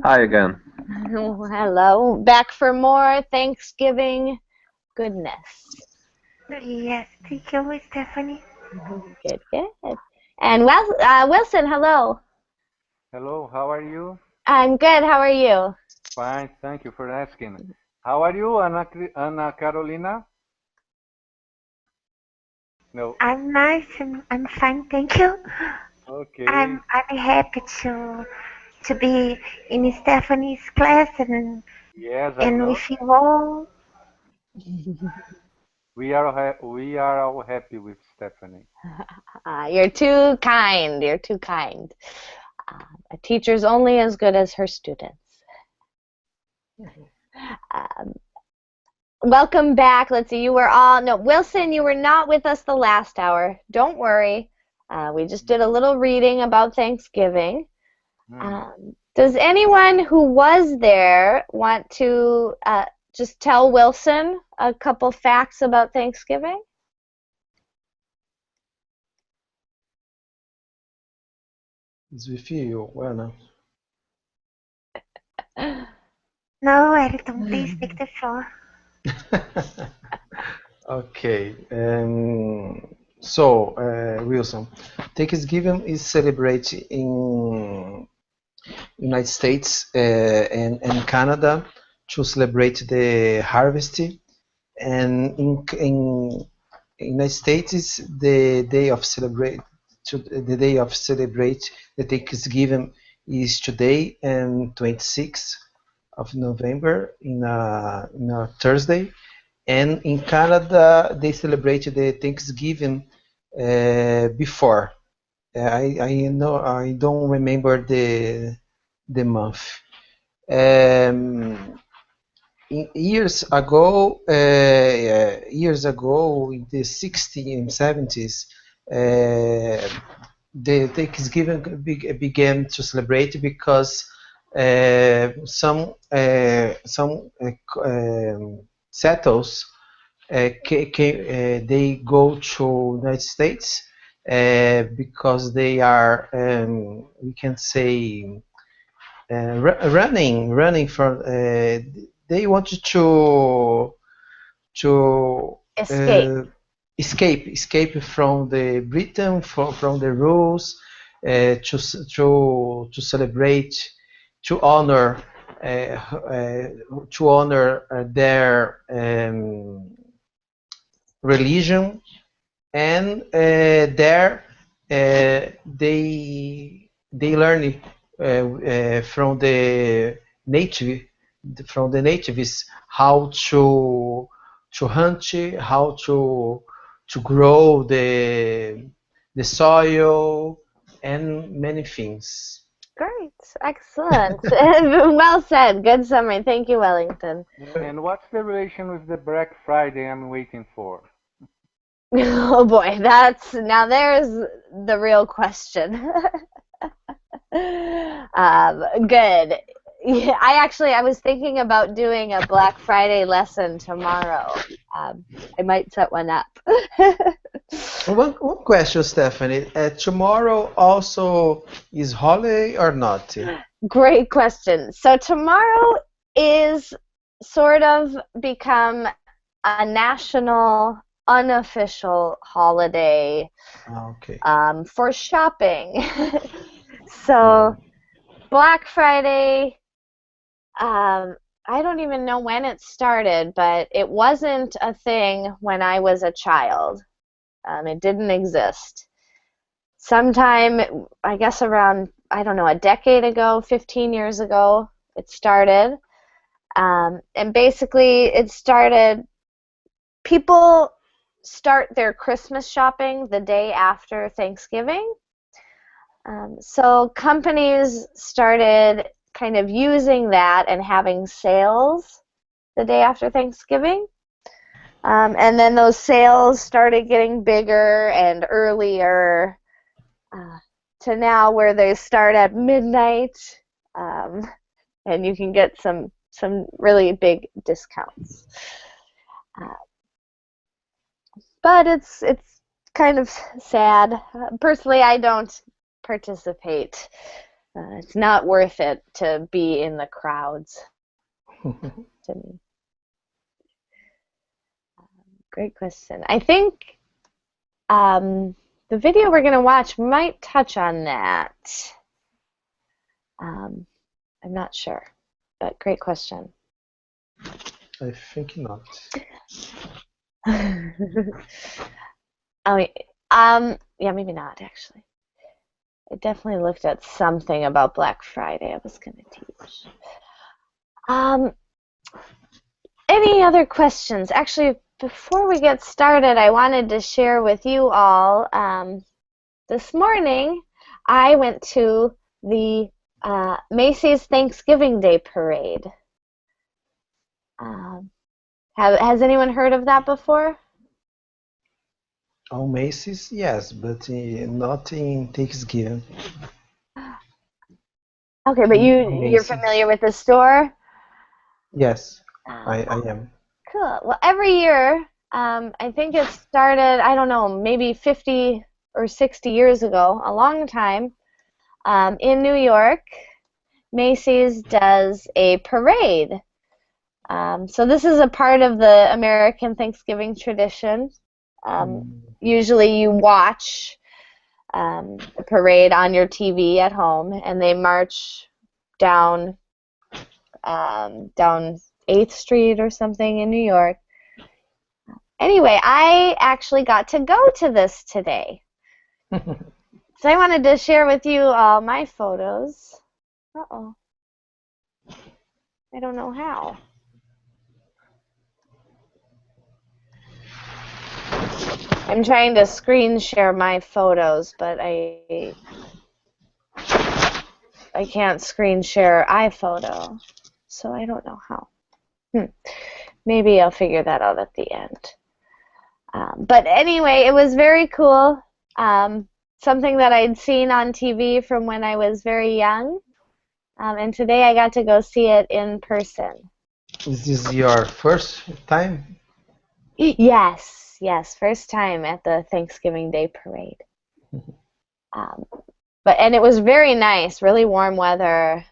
Hi again. Hello. Back for more Thanksgiving goodness. Yes, thank you, Stephanie. Good, good. And Wilson, hello. Hello, how are you? I'm good. How are you? Fine, thank you for asking. How are you, Ana Carolina? No. I'm nice and I'm fine, thank you. Okay. I'm happy to be in Stephanie's class Yes, I and know. with you all. We are all happy with Stephanie. You're too kind. You're too kind. A teacher's only as good as her students. Um, Welcome back. Let's see. You were all no Wilson. You were not with us the last hour. Don't worry. We just did a little reading about Thanksgiving. Hmm. Does anyone who was there want to just tell Wilson a couple facts about Thanksgiving? It's with you, Anna. No, Eriton, please take the floor. Okay. Wilson, Thanksgiving is celebrated in United States and Canada to celebrate the harvest, and in United States is the day of celebrate the Thanksgiving is today and 26th of November in a Thursday. And in Canada, they celebrate the Thanksgiving before. I know I don't remember the month. Um, years ago, in the 60s and 70s, the Thanksgiving began to celebrate because some settles they go to United States because they are we can say running from they wanted to Escape. uh, escape from the Britain from the rules to celebrate to honor their religion, and there they learn native from the natives how to hunt, how to grow the soil and many things. Great. Excellent. Well said. Good summary. Thank you, Wellington. And what's the relation with the Black Friday I'm waiting for? Oh boy, there's the real question. Good. Yeah, I was thinking about doing a Black Friday lesson tomorrow. I might set one up. One question, Stephanie. Tomorrow also is holiday or not? Great question. So tomorrow is sort of become a national unofficial holiday Okay. for shopping. So Black Friday, I don't even know when it started, but it wasn't a thing when I was a child. It didn't exist. Sometime, I guess around, I don't know, a decade ago, 15 years ago, it started. And basically, it started, people start their Christmas shopping the day after Thanksgiving. So companies started kind of using that and having sales the day after Thanksgiving. And then those sales started getting bigger and earlier to now where they start at midnight, and you can get some really big discounts. Uh, but it's kind of sad. Personally, I don't participate It's not worth it to be in the crowds to me. Great question. I think the video we're going to watch might touch on that. I'm not sure, but great question. I think not. Oh, yeah, maybe not actually. I definitely looked at something about Black Friday I was going to teach. Any other questions? Actually, before we get started, I wanted to share with you all, this morning I went to the Macy's Thanksgiving Day Parade. Has anyone heard of that before? On Macy's, yes, but not in Thanksgiving. Okay, but In you're Macy's, familiar with the store? yes, Uh, I am. Cool. Well, every year, I think it started, I don't know, maybe 50 or 60 years ago, a long time, in New York, Macy's does a parade. So this is a part of the American Thanksgiving tradition. Usually you watch the parade on your TV at home, and they march down 8th Street or something in New York. Anyway, I actually got to go to this today. So I wanted to share with you all my photos. Uh-oh. I don't know how. I'm trying to screen share my photos, but I can't screen share iPhoto, so I don't know how. Maybe I'll figure that out at the end. But anyway, it was very cool. Something that I'd seen on TV from when I was very young, and today I got to go see it in person. Is this your first time? Yes, first time at the Thanksgiving Day Parade. And it was very nice, really warm weather.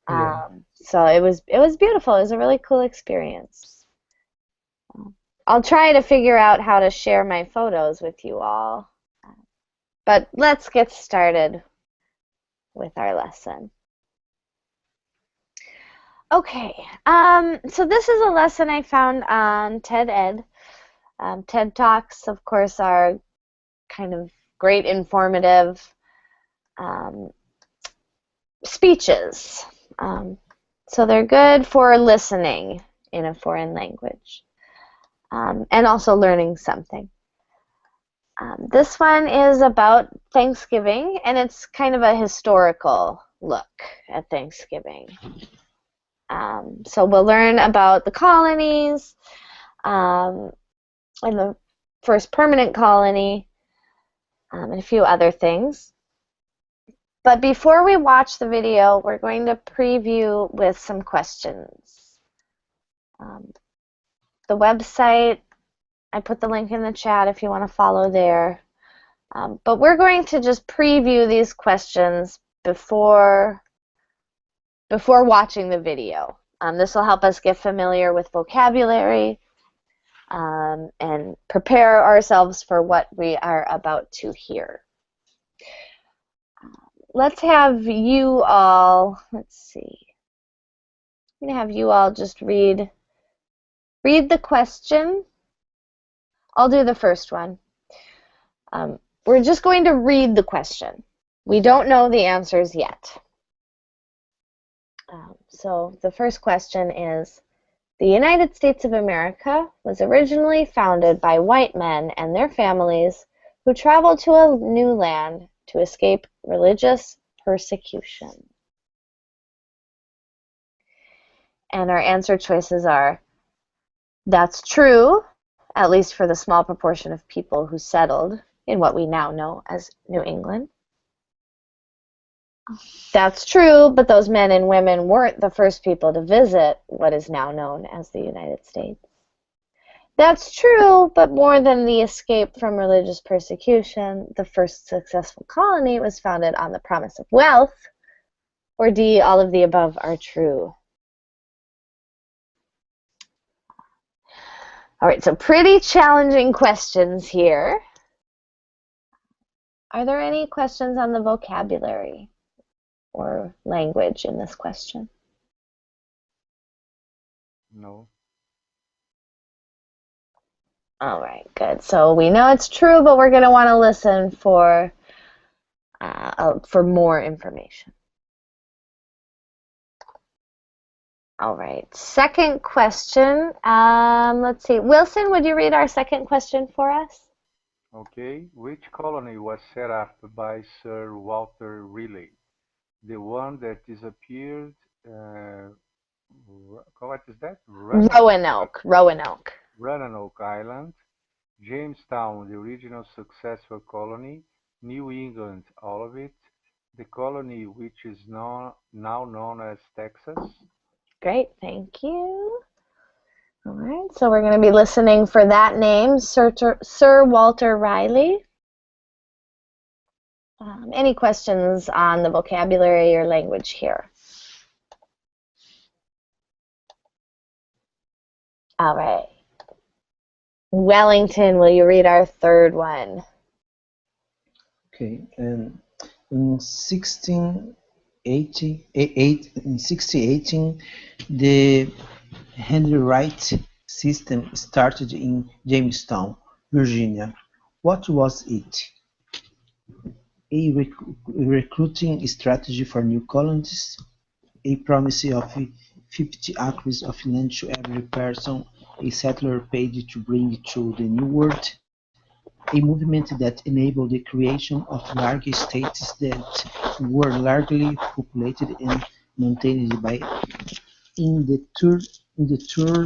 Yeah. So it was beautiful. It was a really cool experience. I'll try to figure out how to share my photos with you all. But let's get started with our lesson. Okay, so this is a lesson I found on TED Ed. TED Talks, of course, are kind of great informative speeches. So they're good for listening in a foreign language and also learning something. This one is about Thanksgiving, and it's kind of a historical look at Thanksgiving. So we'll learn about the colonies and the first permanent colony and a few other things. But before we watch the video, we're going to preview with some questions. The website, I put the link in the chat if you want to follow there. But we're going to just preview these questions before watching the video. This will help us get familiar with vocabulary and prepare ourselves for what we are about to hear. Let's have you all, let's see. I'm going to have you all just read the question. I'll do the first one. We're just going to read the question. We don't know the answers yet. So the first question is, the United States of America was originally founded by white men and their families who traveled to a new land to escape religious persecution. And our answer choices are, that's true, at least for the small proportion of people who settled in what we now know as New England. That's true, but those men and women weren't the first people to visit what is now known as the United States. That's true, but more than the escape from religious persecution, the first successful colony was founded on the promise of wealth, Or D, all of the above are true? All right, so pretty challenging questions here. Are there any questions on the vocabulary or language in this question? No. All right, good. So we know it's true, but we're going to want to listen for more information. All right, second question. Let's see. Wilson, would you read our second question for us? Okay. Which colony was set up by Sir Walter Raleigh? The one that disappeared. What is that? Roanoke. Roanoke Island. Jamestown, the original successful colony. New England, all of it. The colony which is now known as Texas. Great, thank you. All right, so we're going to be listening for that name, Sir Walter Raleigh. Any questions on the vocabulary or language here? All right. Wellington, will you read our third one? Okay, and in 1618, the Henry Wright system started in Jamestown, Virginia. What was it? A recruiting strategy for new colonists, a promise of 50 acres of land to every person a settler paid to bring to the New World, a movement that enabled the creation of large states that were largely populated and maintained by indentured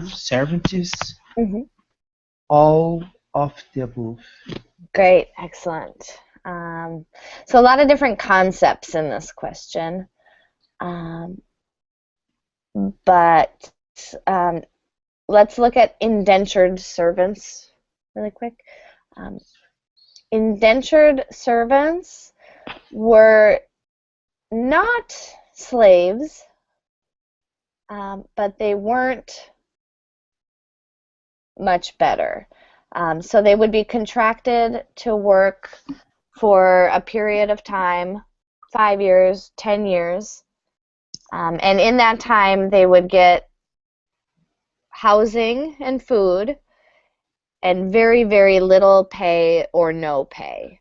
servants, all of the above. Great, excellent. So a lot of different concepts in this question, but let's look at indentured servants really quick. Indentured servants were not slaves, but they weren't much better. So they would be contracted to work for a period of time, 5 years, 10 years, and in that time they would get housing and food and very, very little pay or no pay.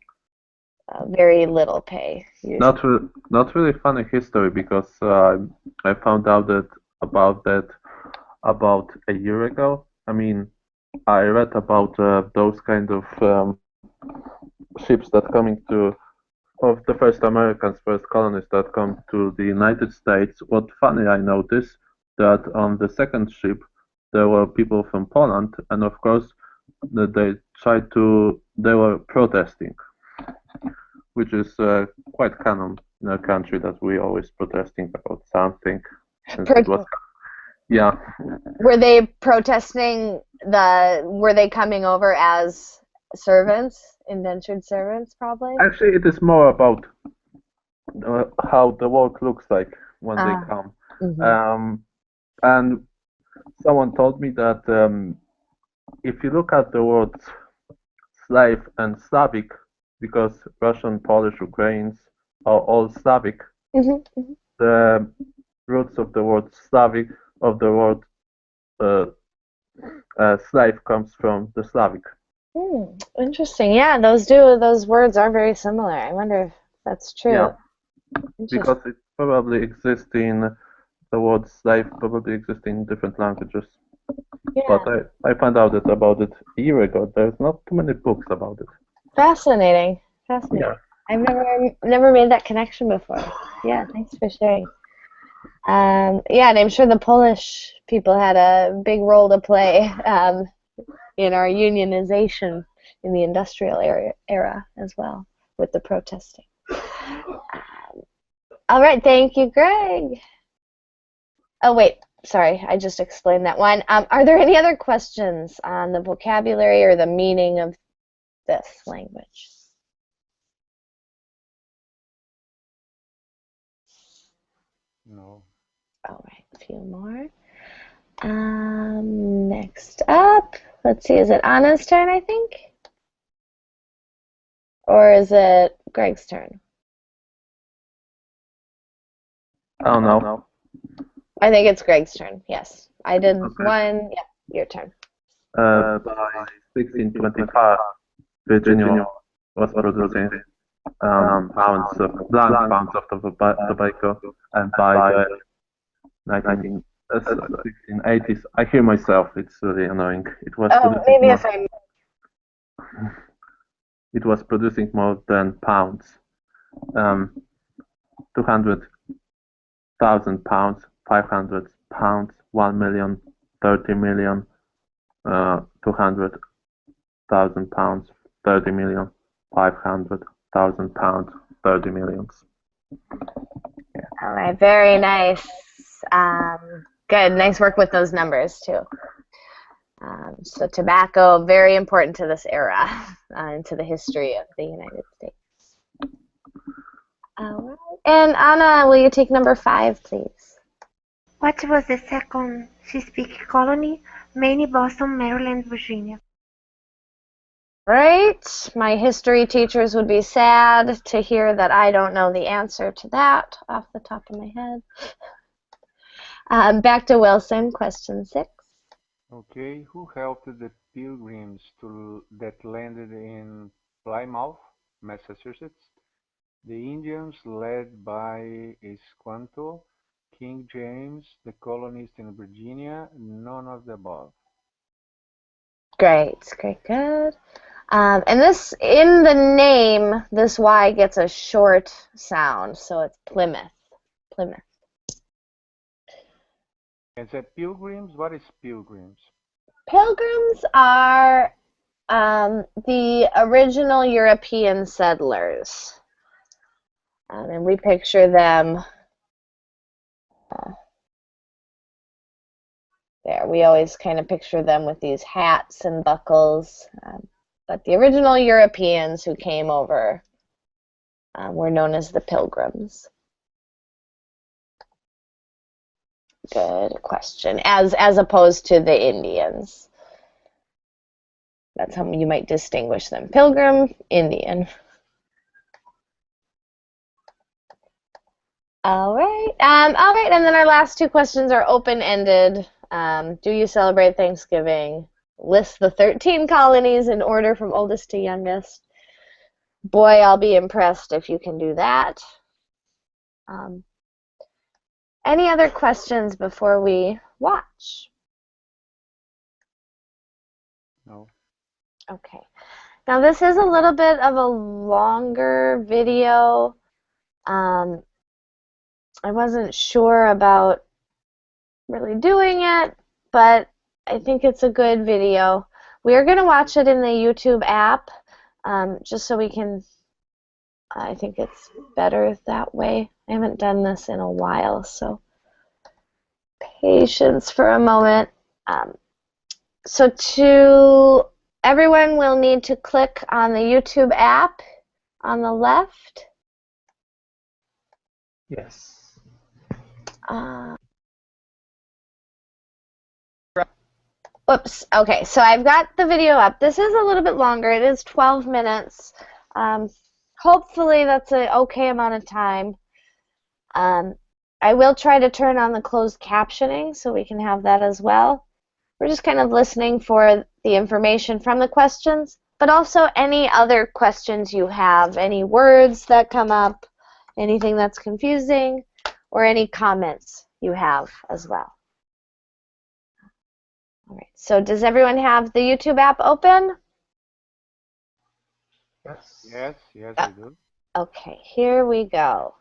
Very little pay. Usually. Not really funny history because I found out that about a year ago. I mean, I read about those kind of ships that coming of the first Americans, first colonists that come to the United States. What funny I noticed that on the second ship there were people from Poland, and of course they were protesting, which is quite common in our country that we always protesting about something. Yeah. Were they protesting were they coming over as servants, indentured servants probably? Actually, it is more about how the work looks like when they come. And someone told me that if you look at the words slave and Slavic, because Russian, Polish, Ukrainians are all Slavic, the roots of the word Slavic, of the word slave comes from the Slavic. Interesting. Yeah, those words are very similar. I wonder if that's true. Yeah, because it probably exists in the word slave probably exists in different languages. Yeah. But I found out about it a year ago. There's not too many books about it. Fascinating. Yeah. I've never made that connection before. Yeah, thanks for sharing. Yeah, and I'm sure the Polish people had a big role to play in our unionization in the industrial era as well with the protesting. All right, thank you, Greg. Oh, wait, sorry, I just explained that one. Are there any other questions on the vocabulary or the meaning of this language? No. All right, a few more. Next up, let's see, is it Anna's turn, I think? Or is it Greg's turn? Oh no. I think it's Greg's turn, yes. I did Okay. one, yeah, your turn. By 1625, Virginia was producing blank pounds of tobacco, and by the 1680s, I hear myself. It's really annoying. It was Oh, producing maybe more. if I'm It was producing more than pounds. 200,000 pounds, 500 pounds, 1 million, 30 million, 200,000 pounds, 30 million, 500,000 pounds, 30 millions. All right, very nice. Good, nice work with those numbers too. So tobacco, very important to this era and to the history of the United States. All right. And Anna, will you take number 5, please? What was the second Chesapeake colony? Maine, Boston, Maryland, Virginia. Right. My history teachers would be sad to hear that I don't know the answer to that off the top of my head. Back to Wilson, question 6. Okay, who helped the Pilgrims that landed in Plymouth, Massachusetts? The Indians led by Esquanto, King James, the colonists in Virginia, none of the above. Great, good. And this, in the name, this Y gets a short sound, so it's Plymouth. Plymouth. And said Pilgrims, what is Pilgrims? Pilgrims are the original European settlers. And we picture them there. We always kind of picture them with these hats and buckles. But the original Europeans who came over were known as the Pilgrims. Good question. As opposed to the Indians. That's how you might distinguish them. Pilgrim, Indian. All right. And then our last 2 questions are open-ended. Do you celebrate Thanksgiving? List the 13 colonies in order from oldest to youngest. Boy, I'll be impressed if you can do that. Any other questions before we watch? No. Okay. Now this is a little bit of a longer video. I wasn't sure about really doing it, but I think it's a good video. We are going to watch it in the YouTube app, just so we can, I think it's better that way. I haven't done this in a while, so patience for a moment. So everyone will need to click on the YouTube app on the left. Yes. Oops. Okay, so I've got the video up. This is a little bit longer. It is 12 minutes. Hopefully that's an okay amount of time. I will try to turn on the closed captioning so we can have that as well. We're just kind of listening for the information from the questions, but also any other questions you have, any words that come up, anything that's confusing, or any comments you have as well. All right, so does everyone have the YouTube app open? Yes, I do. Okay, here we go.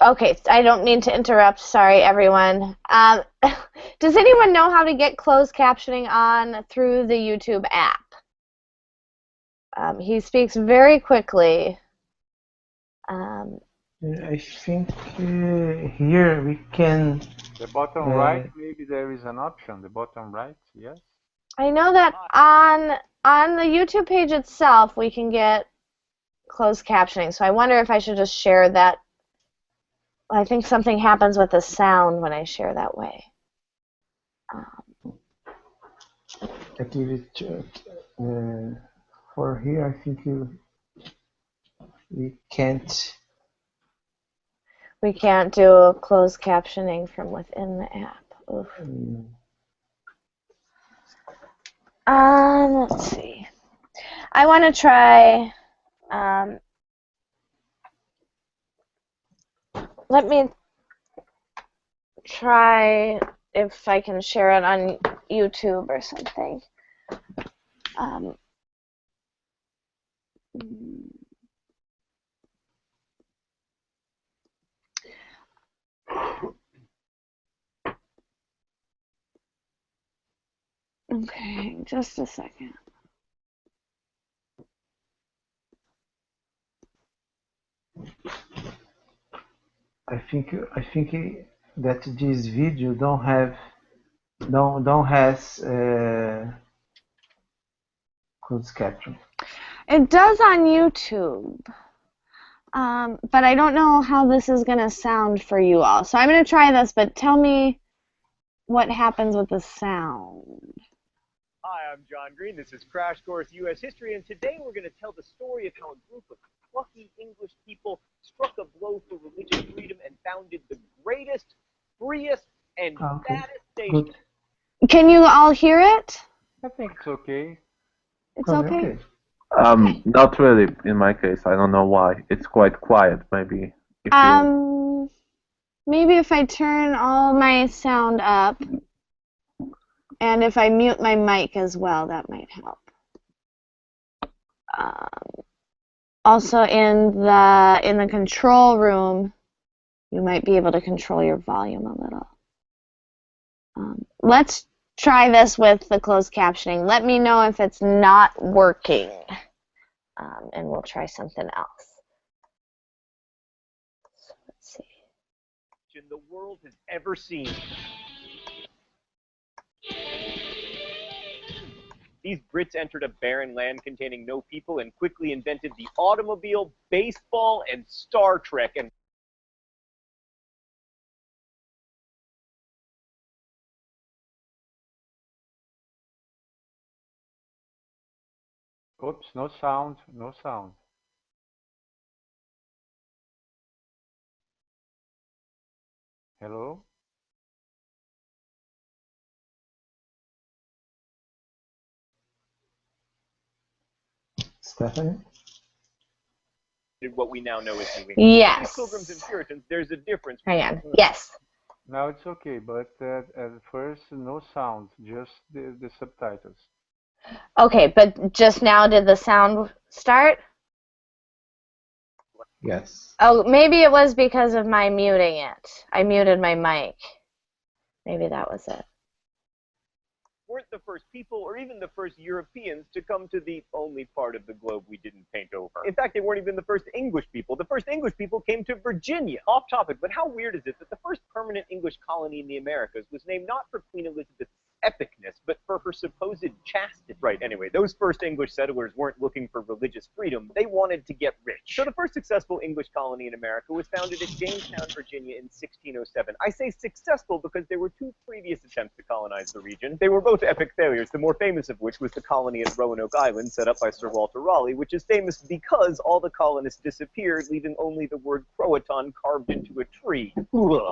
Okay, I don't mean to interrupt. Sorry, everyone. Does anyone know how to get closed captioning on through the YouTube app? He speaks very quickly. I think here we can. The bottom right, maybe there is an option. The bottom right, yes. I know that on the YouTube page itself we can get closed captioning. So I wonder if I should just share that. I think something happens with the sound when I share that way. I give it for here. I think we can't. We can't do closed captioning from within the app. Oof. Let's see. I want to try. Let me try if I can share it on YouTube or something. Okay, just a second. I think that this video don't has closed caption. It does on YouTube, but I don't know how this is gonna sound for you all. So I'm gonna try this, but tell me what happens with the sound. Hi, I'm John Green. This is Crash Course U.S. History, and today we're going to tell the story of how a group of plucky English people struck a blow for religious freedom and founded the greatest, freest, and baddest nation. Can you all hear it? I think it's okay. It's okay? Not really in my case. I don't know why. It's quite quiet, maybe. Maybe if I turn all my sound up and if I mute my mic as well, that might help. Also in the control room, you might be able to control your volume a little. Let's try this with the closed captioning. Let me know if it's not working, and we'll try something else. So let's see. The world has ever seen. These Brits entered a barren land containing no people and quickly invented the automobile, baseball, and Star Trek. And Oops, no sound, no sound. Hello? Stephanie? what we now know as New England. Yes. Pilgrims and Puritans, there's a difference. Hang on. Yes. Now it's okay, but at first no sound, just the subtitles. Okay, but just now did the sound start? Yes. Oh, maybe it was because of my muting it. I muted my mic. Maybe that was it. Weren't the first people or even the first Europeans to come to the only part of the globe we didn't paint over. In fact, they weren't even the first English people. The first English people came to Virginia. Off topic, but how weird is it that the first permanent English colony in the Americas was named not for Queen Elizabeth's epicness, but for her supposed chastity? Right, anyway, those first English settlers weren't looking for religious freedom. They wanted to get rich. So the first successful English colony in America was founded at Jamestown, Virginia in 1607. I say successful because there were two previous attempts to colonize the region. They were both epic failures, the more famous of which was the colony at Roanoke Island, set up by Sir Walter Raleigh, which is famous because all the colonists disappeared, leaving only the word Croatan carved into a tree.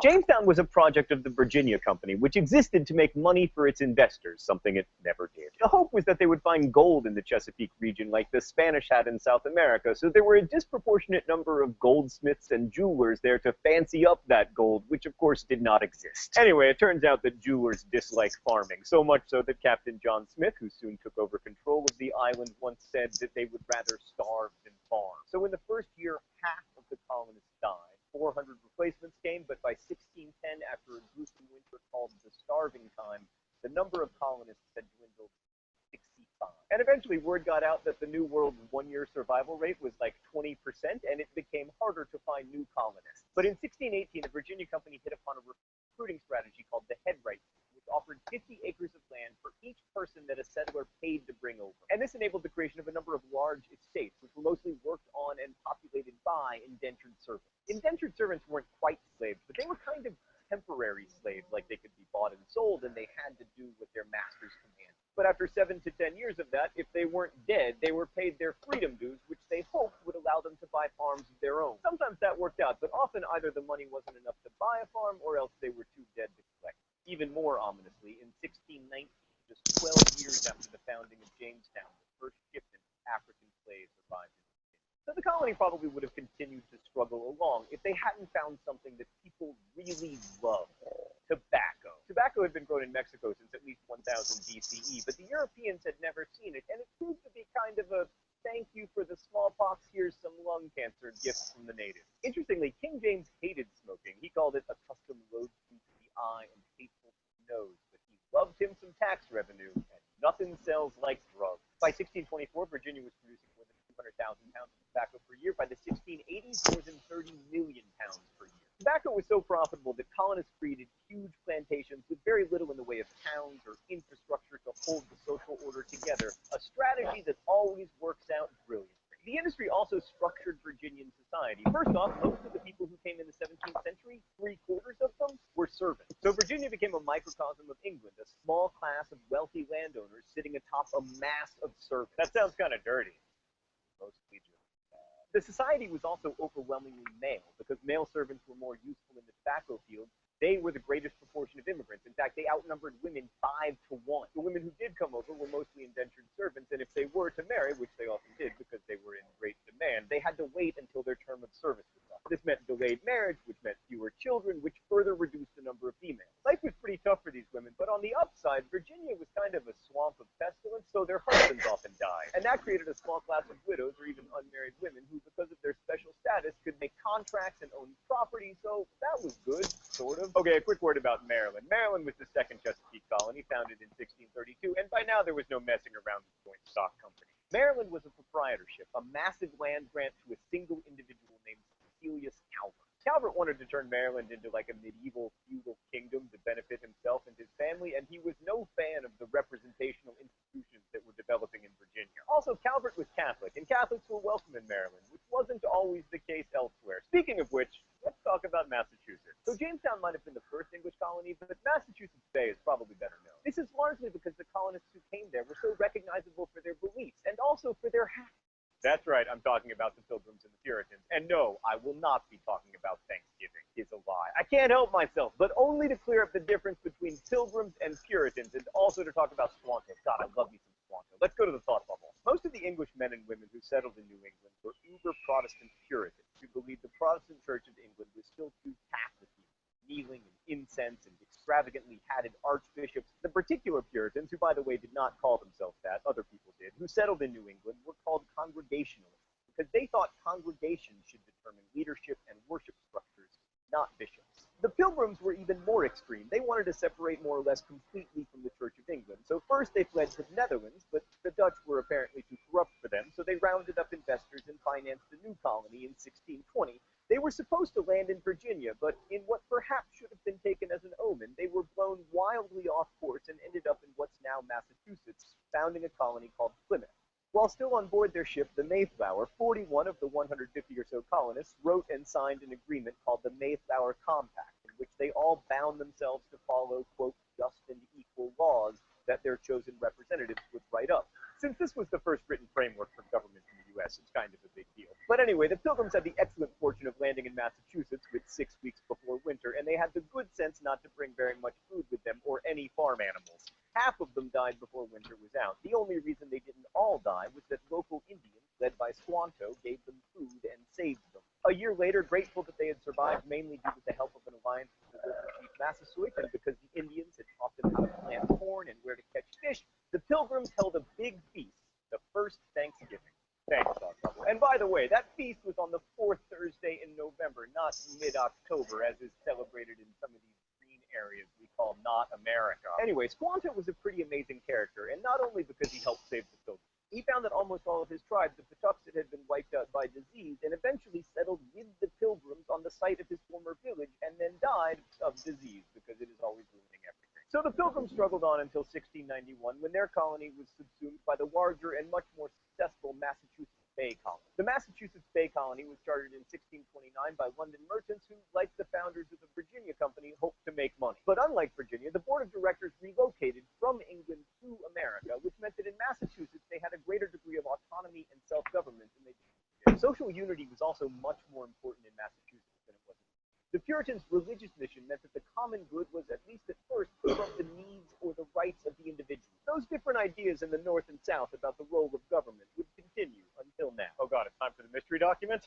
Jamestown was a project of the Virginia Company, which existed to make money for its investors, something it never did. The hope was that they would find gold in the Chesapeake region like the Spanish had in South America, so there were a disproportionate number of goldsmiths and jewelers there to fancy up that gold, which of course did not exist. Anyway, it turns out that jewelers dislike farming, so much so that Captain John Smith, who soon took over control of the island, once said that they would rather starve than farm. So in the first year, half of the colonists died. 400 replacements came, but by 1610, after a gruesome winter called the Starving Time, the number of colonists had dwindled to 65. And eventually word got out that the New World's one-year survival rate was like 20%, and it became harder to find new colonists. But in 1618, the Virginia Company hit upon a recruiting strategy called the headright, which offered 50 acres of land for each person that a settler paid to bring over. And this enabled the creation of a number of large estates, which were mostly worked on and populated by indentured servants. Indentured servants weren't quite slaves, but they were kind of temporary slaves, like they could be bought and sold, and they had to do what their masters commanded. But after 7 to 10 years of that, if they weren't dead, they were paid their freedom dues, which they hoped would allow them to buy farms of their own. Sometimes that worked out, but often either the money wasn't enough to buy a farm, or else they were too dead to collect. Even more ominously, in 1619, just 12 years after the founding of Jamestown, the first shipment of African slaves arrived in Virginia. So the colony probably would have continued to struggle along if they hadn't found something that people really loved: tobacco. Tobacco had been grown in Mexico since at least 1000 BCE, but the Europeans had never seen it, and it proved to be kind of a thank you for the smallpox, here's some lung cancer gift from the natives. Interestingly, King James hated smoking. He called it a custom loathsome to the eye and hateful to the nose, but he loved him some tax revenue, and nothing sells like drugs. By 1624, Virginia was producing more than 200,000 pounds of tobacco per year. By the 1680s, more than 30 million pounds per year. Tobacco was so profitable that colonists created huge plantations with very little in the way of towns or infrastructure to hold the social order together, a strategy that always works out brilliantly. The industry also structured Virginian society. First off, most of the people who came in the 17th century, 3/4 of them, were servants. So Virginia became a microcosm of England, a small class of wealthy landowners sitting atop a mass of servants. That sounds kind of dirty. Mostly just. The society was also overwhelmingly male, because male servants were more useful in the tobacco field. They were the greatest proportion of immigrants. In fact, they outnumbered women 5 to 1. The women who did come over were mostly indentured servants, and if they were to marry, which they often did because they were in great demand, they had to wait until their term of service was up. This meant delayed marriage, which meant fewer children, which further reduced the number of females. Life was pretty tough for these women, but on the upside, Virginia was kind of a swamp of pestilence, so their husbands often died. And that created a small class of widows or even unmarried women who, because of their special status, could make contracts and own property, so that was good, sort of. Okay, a quick word about Maryland. Maryland was the second Chesapeake colony, founded in 1632, and by now there was no messing around with joint stock company. Maryland was a proprietorship, a massive land grant to a single individual named Cecilius Calvert. Calvert wanted to turn Maryland into like a medieval feudal kingdom to benefit himself and his family, and he was no fan of the representational institutions that were developing in Virginia. Also, Calvert was Catholic, and Catholics were welcome in Maryland, which wasn't always the case elsewhere. Speaking of which, let's talk about Massachusetts. So Jamestown might have been the first English colony, but Massachusetts Bay is probably better known. This is largely because the colonists who came there were so recognizable for their beliefs, and also for their hats. That's right, I'm talking about the Pilgrims and the Puritans. And no, I will not be talking about Thanksgiving. It's a lie. I can't help myself, but only to clear up the difference between Pilgrims and Puritans, and also to talk about Squanto. God, I love me some Squanto. Let's go to the thought bubble. Most of the English men and women who settled in New England were uber Protestant Puritans, who believed the Protestant Church of England was still too Catholic, kneeling and incense and extravagantly hatted archbishops. The particular Puritans, who by the way did not call themselves that, other people did, who settled in New England, were called Congregationalists, because they thought congregations should determine leadership and worship structures, not bishops. The Pilgrims were even more extreme. They wanted to separate more or less completely from the Church of England. So first they fled to the Netherlands, but the Dutch were apparently too corrupt for them, so they rounded up investors and financed a new colony in 1620. They were supposed to land in Virginia, but in what perhaps should have been taken as an omen, they were blown wildly off course and ended up in what's now Massachusetts, founding a colony called Plymouth. While still on board their ship, the Mayflower, 41 of the 150 or so colonists wrote and signed an agreement called the Mayflower Compact, in which they all bound themselves to follow, quote, just and equal laws that their chosen representatives would write up. Since this was the first written framework for government in the U.S., it's kind of a big deal. But anyway, the Pilgrims had the excellent fortune of landing in Massachusetts with 6 weeks before winter, and they had the good sense not to bring very much food with them or any farm animals. Half of them died before winter was out. The only reason they didn't all die was that local Indians, led by Squanto, gave them food and saved them. A year later, grateful that they had survived mainly due to the help of an alliance with the local chief Massasoit, and because the Indians had taught them how to plant corn and where to catch fish, the Pilgrims held a big feast, the first Thanksgiving. Thanks, Dog. And by the way, that feast was on the 4th Thursday in October, as is celebrated in some of these green areas we call not America. Anyway, Squanto was a pretty amazing character, and not only because he helped save the Pilgrims. He found that almost all of his tribe, the Patuxet, had been wiped out by disease and eventually settled with the Pilgrims on the site of his former village and then died of disease because it is always ruining everything. So the Pilgrims struggled on until 1691 when their colony was subsumed by the larger and much more successful Massachusetts Bay Colony. The Massachusetts Bay Colony was chartered in 1629 by London merchants who, like the founders of the Virginia Company, hoped to make money. But unlike Virginia, the board of directors relocated from England to America, which meant that in Massachusetts they had a greater degree of autonomy and self-government than they did. Social unity was also much more important in Massachusetts than it was in England. The Puritans' religious mission meant that the common good was, at least at first, above the needs or the rights of the individual. Those different ideas in the North and South about the role of government would continue until now. Oh god, it's time for the mystery document?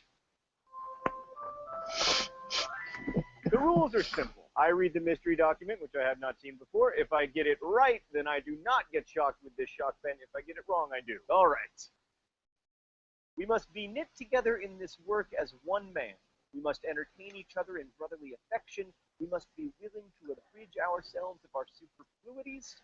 The rules are simple. I read the mystery document, which I have not seen before. If I get it right, then I do not get shocked with this shock pen. If I get it wrong, I do. All right. We must be knit together in this work as one man. We must entertain each other in brotherly affection. We must be willing to abridge ourselves of our superfluities.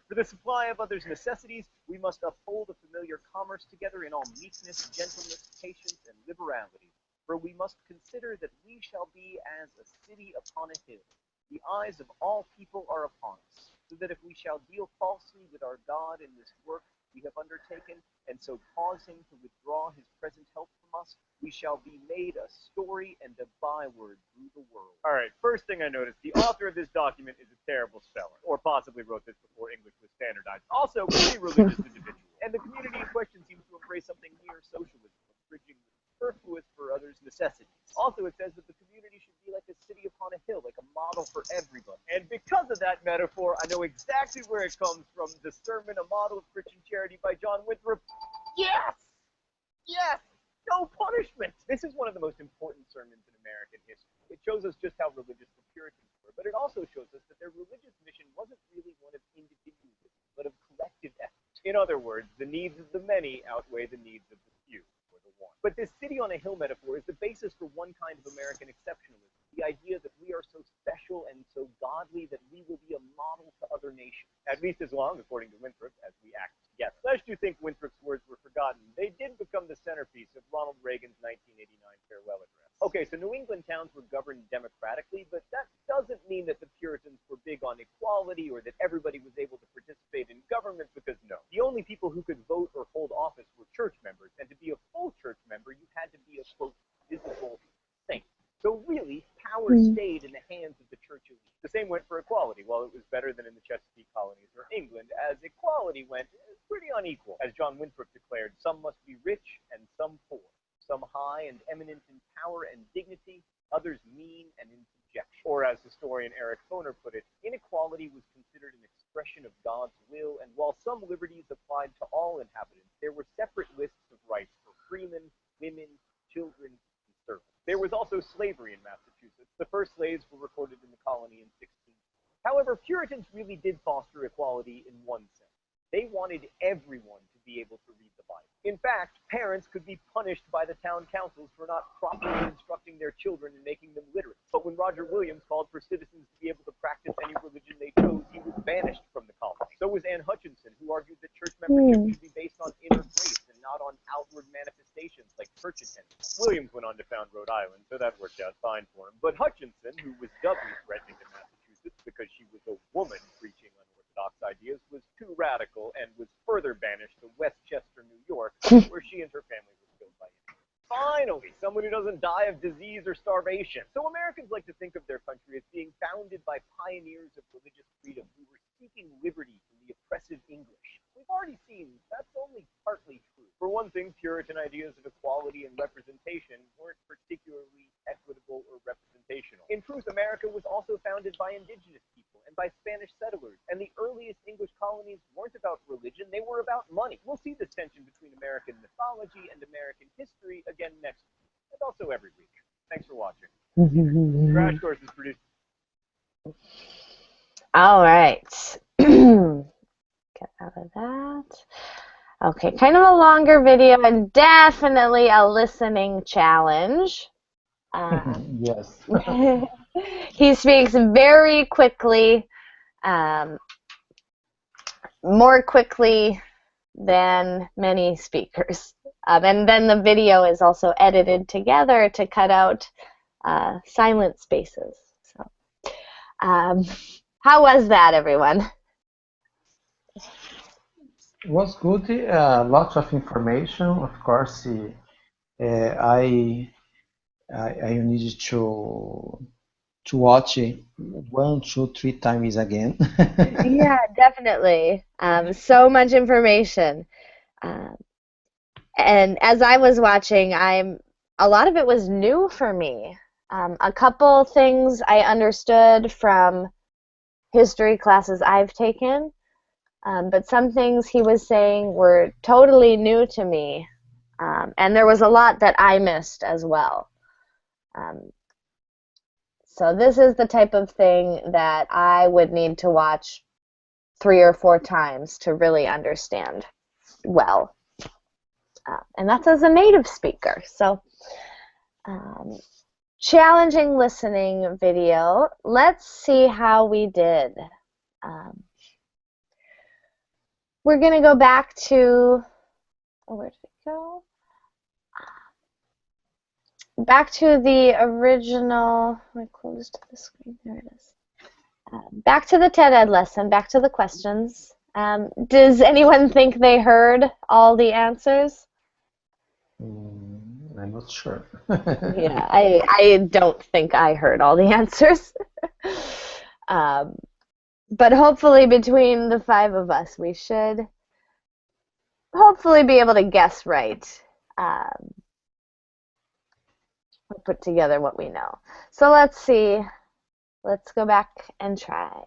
For the supply of others' necessities, we must uphold a familiar commerce together in all meekness, gentleness, patience, and liberality. For we must consider that we shall be as a city upon a hill. The eyes of all people are upon us, so that if we shall deal falsely with our God in this work we have undertaken, and so cause him to withdraw his present help from us, we shall be made a story and a byword through the world. All right, first thing I noticed, the author of this document is a terrible speller, or possibly wrote this before English was standardized. Also, pretty religious individual. And the community in question seems to embrace something near socialism, bridging superfluous for others' necessities. Also, it says that the community should be like a city upon a hill, like a model for everybody. And because of that metaphor, I know exactly where it comes from. The sermon, A Model of Christian Charity by John Winthrop. Yes! Yes! No punishment! This is one of the most important sermons in American history. It shows us just how religious the Puritans were, but it also shows us that their religious mission wasn't really one of individualism, but of collective effort. In other words, the needs of the many outweigh the needs of the few. But this city on a hill metaphor is the basis for one kind of American exceptionalism, the idea that we are so special and so godly that we will be a model to other nations, at least as long, according to Winthrop, as we act together. Lest you think Winthrop's words were forgotten, they did become the centerpiece of Ronald Reagan's 1989 farewell address. Okay, so New England towns were governed democratically, but that doesn't mean that the Puritans were big on equality or that everybody was able to participate in government, because no. The only people who could vote or hold office were church members, and to be a full church member, you had to be a, quote, visible saint. So really, power stayed in the hands of the church elite. The same went for equality. While it was better than in the Chesapeake colonies or England, as equality went, it was pretty unequal. As John Winthrop declared, some must be rich and some poor. Some high and eminent in power and dignity, others mean and in subjection. Or as historian Eric Foner put it, inequality was considered an expression of God's will, and while some liberties applied to all inhabitants, there were separate lists of rights for freemen, women, children, and servants. There was also slavery in Massachusetts. The first slaves were recorded in the colony in 16. However, Puritans really did foster equality in one sense. They wanted everyone to be able to read the Bible. In fact, parents could be punished by the town councils for not properly instructing their children and making them literate. But when Roger Williams called for citizens to be able to practice any religion they chose, he was banished from the colony. So was Anne Hutchinson, who argued that church membership should be based on inner grace and not on outward manifestations like church attendance. Williams went on to found Rhode Island, so that worked out fine for him. But Hutchinson, who was doubly threatening to Massachusetts because she was a woman preaching unorthodox ideas, was too radical and was further banished to Westchester, New York, where she and her family were killed by Indians. Finally, someone who doesn't die of disease or starvation. So Americans like to think of their country as being founded by pioneers of religious freedom who were seeking liberty from the oppressive English. We've already seen that's only partly true. For one thing, Puritan ideas of equality and representation weren't particularly equitable or representational. In truth, America was also founded by indigenous people and by Spanish settlers, and the earliest English colonies weren't about religion, they were about money. We'll see this tension between American mythology and American history again next week, and also every week. Thanks for watching. Crash Course is produced. All right. Get out of that. Okay, kind of a longer video and definitely a listening challenge. Yes. He speaks very quickly, um, more quickly than many speakers. And then the video is also edited together to cut out silent spaces. So, um, how was that, everyone? Was good. Lots of information. Of course, I I needed to watch it one, two, three times again. Yeah, definitely. So much information. Um, and as I was watching, a lot of it was new for me. A couple things I understood from history classes I've taken, but some things he was saying were totally new to me. And there was a lot that I missed as well. Um, so this is the type of thing that I would need to watch 3 or 4 times to really understand well. And that's as a native speaker. So um, challenging listening video. Let's see how we did. Um, we're going to go back to, oh, where did it go? Back to the original, I closed the screen, there it is. Back to the TED Ed lesson, back to the questions. Does anyone think they heard all the answers? I'm not sure. Yeah, I don't think I heard all the answers. um, but hopefully between the 5 of us, we should hopefully be able to guess right. Put together what we know. So let's see. Let's go back and try.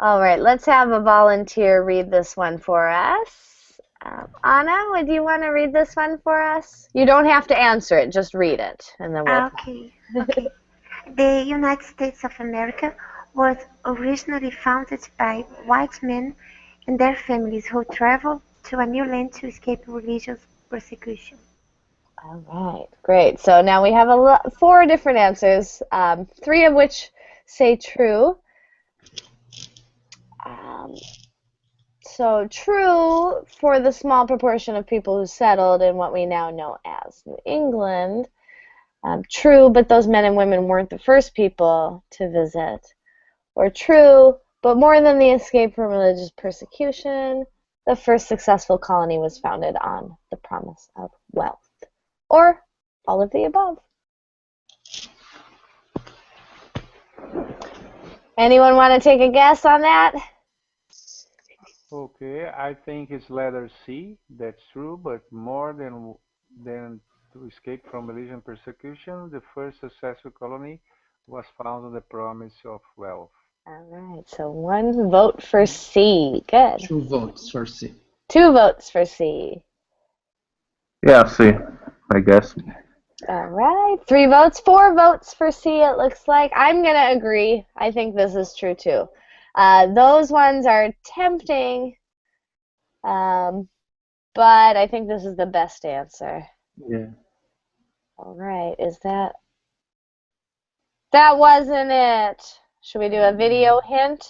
All right, let's have a volunteer read this one for us. Anna, would you want to read this one for us? You don't have to answer it, just read it, and then we'll. Okay, okay. The United States of America was originally founded by white men and their families who traveled to a new land to escape religious persecution. All right, great. So now we have 4 different answers, 3 of which say true. So true for the small proportion of people who settled in what we now know as New England. True, but those men and women weren't the first people to visit. Or true, but more than the escape from religious persecution, the first successful colony was founded on the promise of wealth. Or all of the above. Anyone want to take a guess on that? Okay, I think it's letter C. That's true, but more than to escape from religion persecution, the first successful colony was founded on the promise of wealth. All right, so 1 vote for C. Good. 2 votes for C. 2 votes for C. Yeah, see, I guess. All right, 3 votes, 4 votes for C, it looks like. I'm going to agree. I think this is true too. Those ones are tempting, but I think this is the best answer. Yeah. All right, that wasn't it. Should we do a video hint?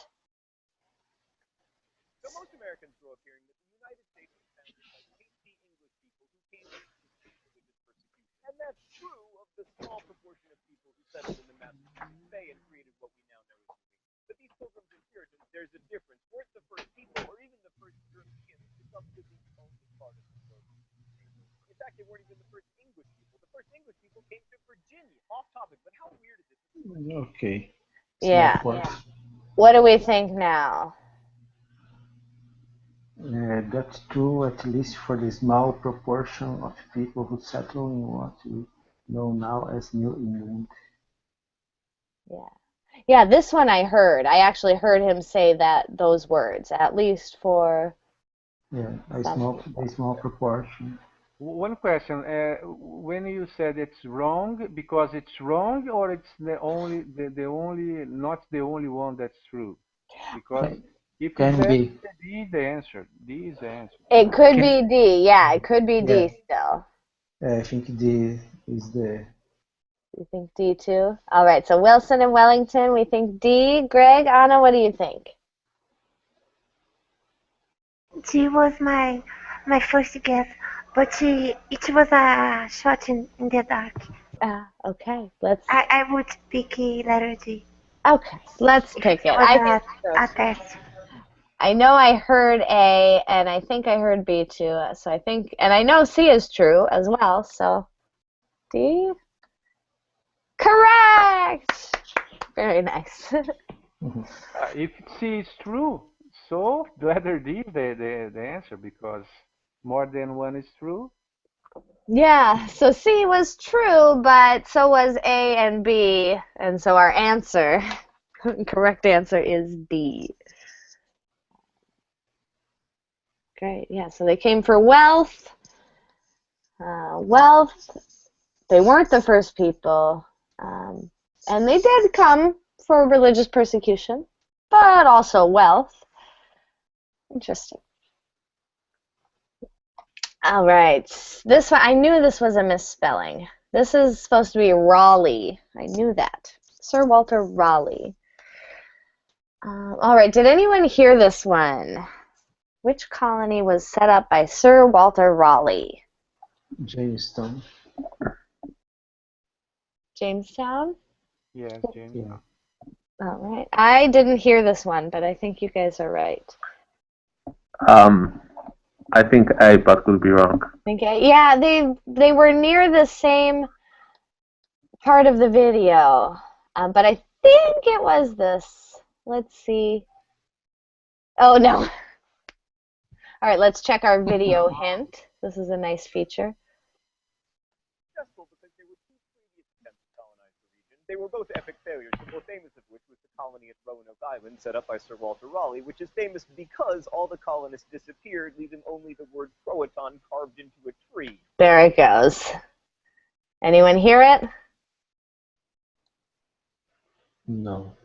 So most Americans grew up hearing that the United States was founded by hasty English people who came to escape religious persecution. And that's true of the small proportion of people who settled in the Massachusetts Bay and created what we now know as New England. But these pilgrims and Puritans, there's a difference, weren't the first people or even the first Europeans to come to the only part of the globe. In fact, they weren't even the first English people. The first English people came to Virginia. Off topic, but how weird is it? Okay. Yeah. Network. What do we think now? That's true, at least for the small proportion of people who settle in what we know now as New England. Yeah. Yeah, this one I heard. I actually heard him say those words, at least for Yeah, some a people. small proportion. One question: when you said it's wrong, because it's wrong, or it's the only not the only one that's true? Because Can, if it's can that, be. D, the answer. D is the answer. It could Can, be D. Yeah, it could be yeah, D still. I think D is the. You think D too? All right, so Wilson and Wellington, we think D. Greg, Anna, what do you think? G was my first guess, but it was a shot in the dark. Okay, I would pick letter G. let's If pick it it. was I think so a too. test. I know I heard A, and I think I heard B too. So I think, and I know C is true as well. So D, correct. Very nice. If C is true, so letter D is the answer because more than one is true. Yeah, so C was true, but so was A and B, and so our answer, correct answer is B. Great, yeah, so they came for wealth. Wealth, they weren't the first people, and they did come for religious persecution, but also wealth. Interesting. All right, this one, I knew this was a misspelling. This is supposed to be Raleigh. I knew that. Sir Walter Raleigh. All right, did anyone hear this one? Which colony was set up by Sir Walter Raleigh? Jamestown. Jamestown? Yes, James. Yeah. All right. I didn't hear this one, but I think you guys are right. I think A, but could be wrong. Okay. Yeah, they were near the same part of the video, but I think it was this. Let's see. Oh, no. All right, let's check our video hint. This is a nice feature. Successful because there were two previous attempts to colonize the region. They were both epic failures, the more famous of which was the colony at Roanoke Island set up by Sir Walter Raleigh, which is famous because all the colonists disappeared, leaving only the word Croatan carved into a tree. There it goes. Anyone hear it? No.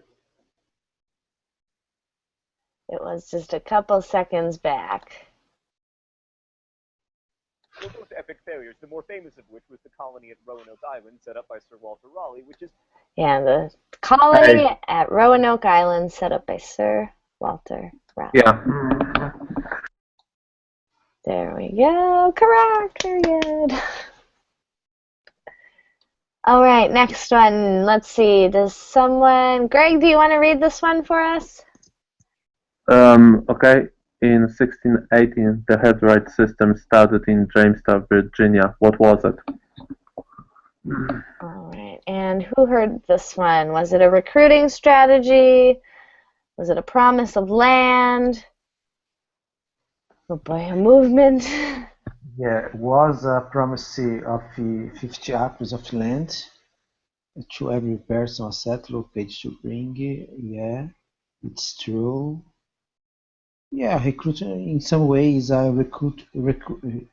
It was just a couple seconds back. They were both epic failures, the more famous of which was the colony at Roanoke Island set up by Sir Walter Raleigh, which is... Yeah, the colony at Roanoke Island set up by Sir Walter Raleigh. Yeah. There we go. Correct. Very good. All right, next one. Let's see. Does someone... Greg, do you want to read this one for us? Okay. In 1618, the headright system started in Jamestown, Virginia. What was it? All right. And who heard this one? Was it a recruiting strategy? Was it a promise of land? Oh boy, a movement? Yeah, it was a promise of 50 acres of land to every person or settler paid to bring. Yeah, it's true. Yeah, recruiting in some ways a recruiting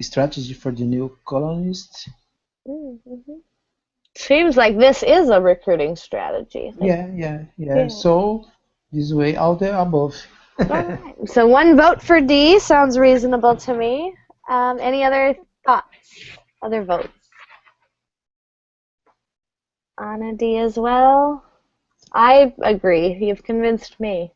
strategy for the new colonists. Mm-hmm. Seems like this is a recruiting strategy. Yeah. So this way, all the above. All right. So one vote for D sounds reasonable to me. Any other thoughts? Other votes? Anna D as well. I agree. You've convinced me.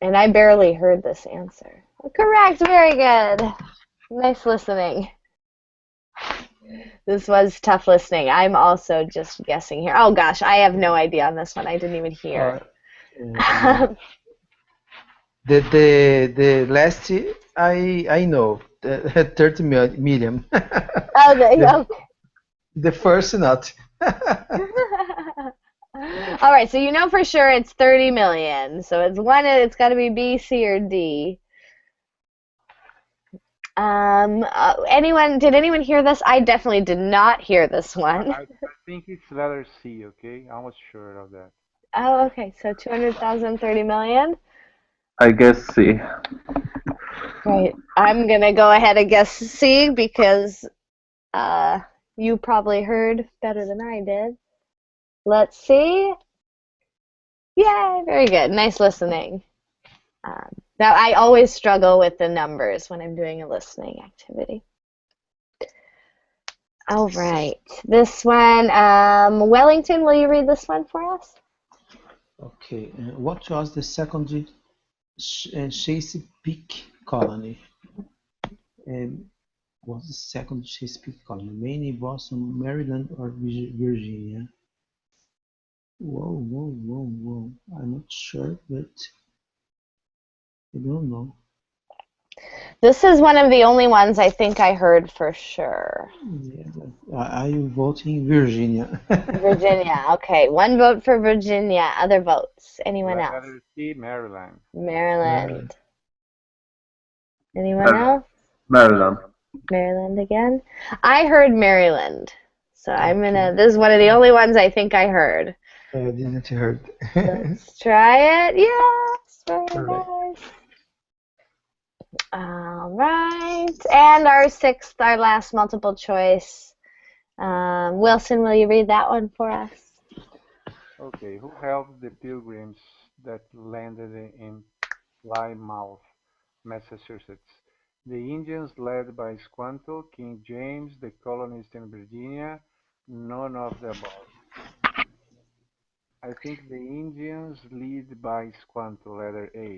And I barely heard this answer. Correct. Very good. Nice listening. This was tough listening. I'm also just guessing here. Oh gosh, I have no idea on this one. I didn't even hear. The last I know 30 million. Oh, The first not. All right, so you know for sure it's 30 million. So it's one. It's got to be B, C, or D. Anyone? Did anyone hear this? I definitely did not hear this one. I think it's letter C, okay? I'm almost sure of that. Oh, okay. So 200,000, 30 million. I guess C. Right. I'm gonna go ahead and guess C because you probably heard better than I did. Let's see. Yay! Very good. Nice listening. Now, I always struggle with the numbers when I'm doing a listening activity. All right. This one, Wellington, will you read this one for us? Okay. What was the second Chesapeake colony? Was the second Chesapeake colony? Maine, Boston, Maryland, or Virginia? Whoa. I'm not sure, but I don't know. This is one of the only ones I think I heard for sure. Yeah, I'm voting Virginia. Virginia. Okay, one vote for Virginia. Other votes? Anyone else? Letter C, Maryland. Maryland. Anyone else? Maryland. Maryland again? I heard Maryland. So Okay. this is one of the only ones I think I heard. I didn't heard. Let's try it. Yes, very Correct. nice. All right, and our last multiple choice. Wilson, will you read that one for us? Okay, who helped the pilgrims that landed in Plymouth, Massachusetts? The Indians led by Squanto, King James, the colonists in Virginia, none of the above. I think the Indians lead by Squanto, letter A.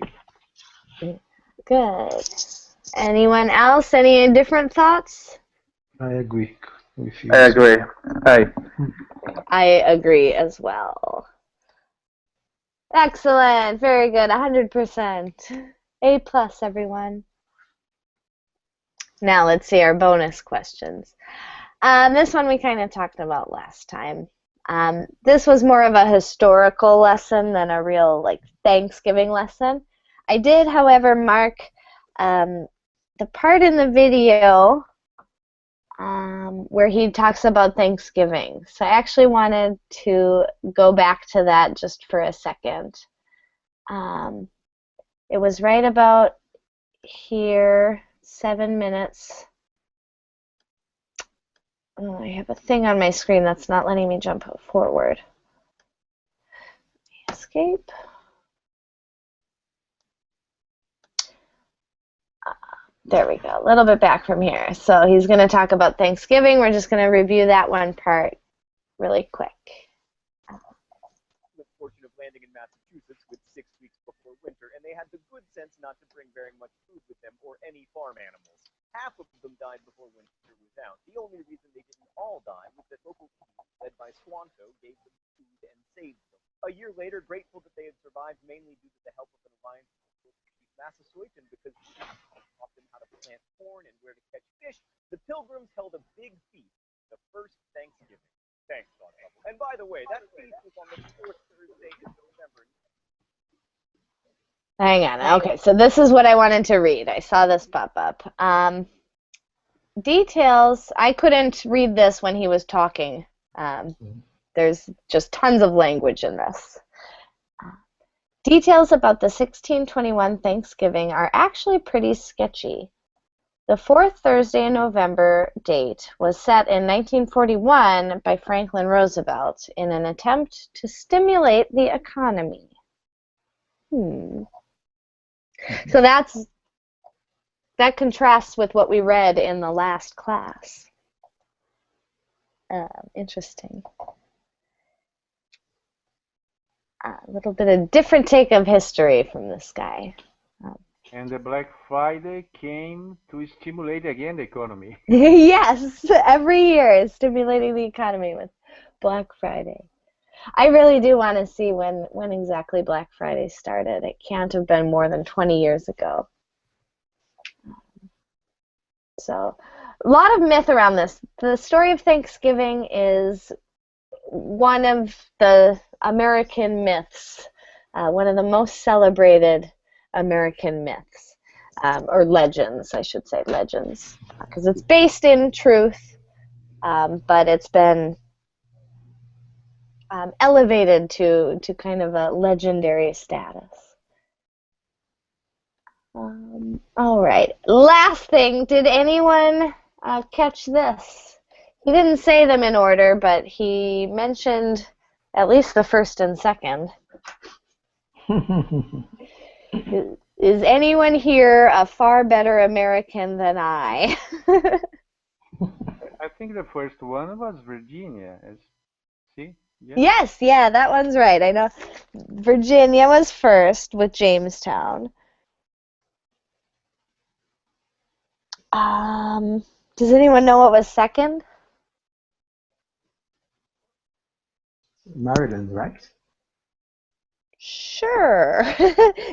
Good. Anyone else? Any different thoughts? I agree with you. I agree. Hey. I agree as well. Excellent. Very good. 100%. A plus, everyone. Now let's see our bonus questions. This one we kind of talked about last time. This was more of a historical lesson than a real Thanksgiving lesson. I did, however, mark the part in the video where he talks about Thanksgiving. So I actually wanted to go back to that just for a second. It was right about here, 7 minutes. Oh, I have a thing on my screen that's not letting me jump forward. Escape. There we go, a little bit back from here. So he's going to talk about Thanksgiving. We're just going to review that one part really quick. The fortune of landing in Massachusetts with 6 weeks before winter, and they had the good sense not to bring very much food with them or any farm animals. Half of them died before winter was out. The only reason they didn't all die was that local teams, led by Squanto, gave them food and saved them. A year later, grateful that they had survived mainly due to the help of an alliance with Massasoit, because taught them how to plant corn and where to catch fish, the Pilgrims held a big feast, the first Thanksgiving. Thanks, Thought Bubble. And by the way, that feast was on the fourth Thursday in November. Hang on. Okay, so this is what I wanted to read. I saw this pop up. Details. I couldn't read this when he was talking. There's just tons of language in this. Details about the 1621 Thanksgiving are actually pretty sketchy. The fourth Thursday in November date was set in 1941 by Franklin Roosevelt in an attempt to stimulate the economy. So that contrasts with what we read in the last class. Interesting. A little bit of different take of history from this guy. And the Black Friday came to stimulate again the economy. Yes, every year is stimulating the economy with Black Friday. I really do want to see when exactly Black Friday started. It can't have been more than 20 years ago. So, a lot of myth around this. The story of Thanksgiving is one of the American myths, one of the most celebrated American myths, or legends, I should say, legends, because it's based in truth, but it's been elevated to kind of a legendary status. All right, last thing, did anyone catch this? He didn't say them in order, but he mentioned at least the first and second. Is anyone here a far better American than I? I think the first one was Virginia. See? Yes. Yes, yeah, that one's right. I know Virginia was first with Jamestown. Does anyone know what was second? Maryland, right? Sure.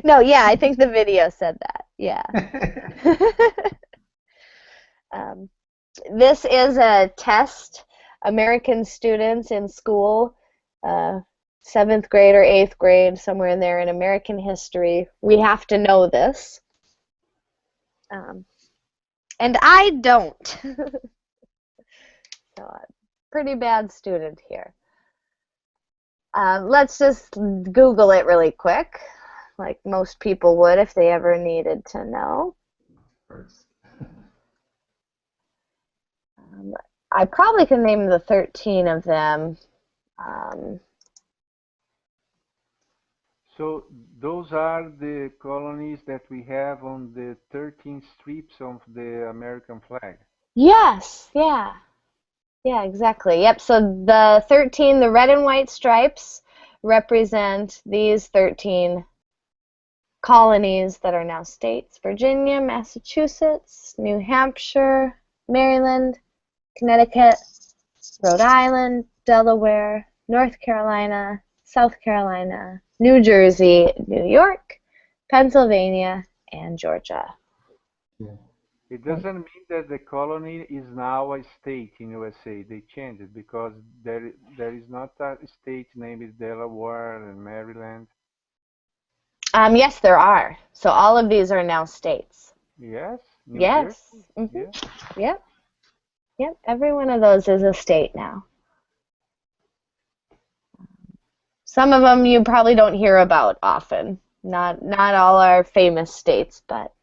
No, yeah, I think the video said that. Yeah. This is a test. American students in school, 7th grade or 8th grade, somewhere in there in American history, we have to know this. And I don't. So I'm a pretty bad student here. Let's just Google it really quick, like most people would if they ever needed to know. I probably can name the 13 of them. So those are the colonies that we have on the 13 strips of the American flag. Yes, yeah. Yeah, exactly. Yep, so the 13, the red and white stripes represent these 13 colonies that are now states: Virginia, Massachusetts, New Hampshire, Maryland, Connecticut, Rhode Island, Delaware, North Carolina, South Carolina, New Jersey, New York, Pennsylvania, and Georgia. Yeah. It doesn't mean that the colony is now a state in USA. They changed it because there is not a state named Delaware and Maryland. Yes, there are. So all of these are now states. Yes, New Yes. Jersey. Mm-hmm. Yes. Yep. Yep. Every one of those is a state now. Some of them you probably don't hear about often. Not all are famous states, but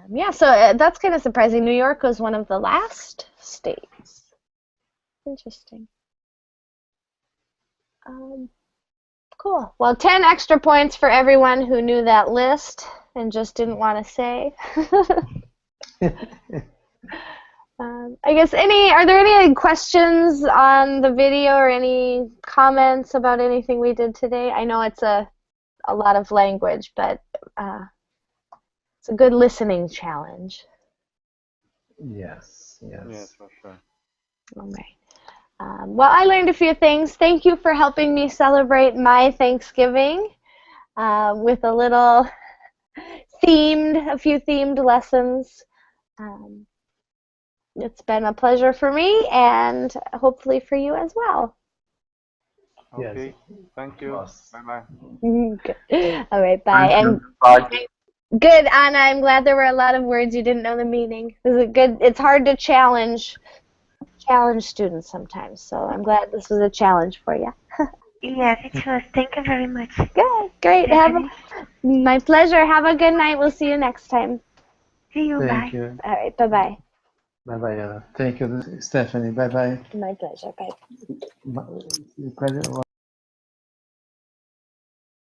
yeah. So that's kind of surprising. New York was one of the last states. Interesting. Cool. Well, 10 extra points for everyone who knew that list and just didn't want to say. I guess are there any questions on the video or any comments about anything we did today? I know it's a lot of language, but it's a good listening challenge. Yes, yes. Yes, for sure. All right. Well, I learned a few things. Thank you for helping me celebrate my Thanksgiving with a few themed lessons. It's been a pleasure for me and hopefully for you as well. Okay. Thank you. Yes. Bye-bye. Good. All right, bye. And Bye. good, Anna. I'm glad there were a lot of words you didn't know the meaning. It's hard to challenge students sometimes, so I'm glad this was a challenge for you. Yes, it was. Thank you very much. Good, great. Stephanie. My pleasure. Have a good night. We'll see you next time. See you. Bye. Thank you. All right, bye-bye. Bye bye. Thank you, Stephanie. Bye bye. My pleasure. Bye. The pleasure was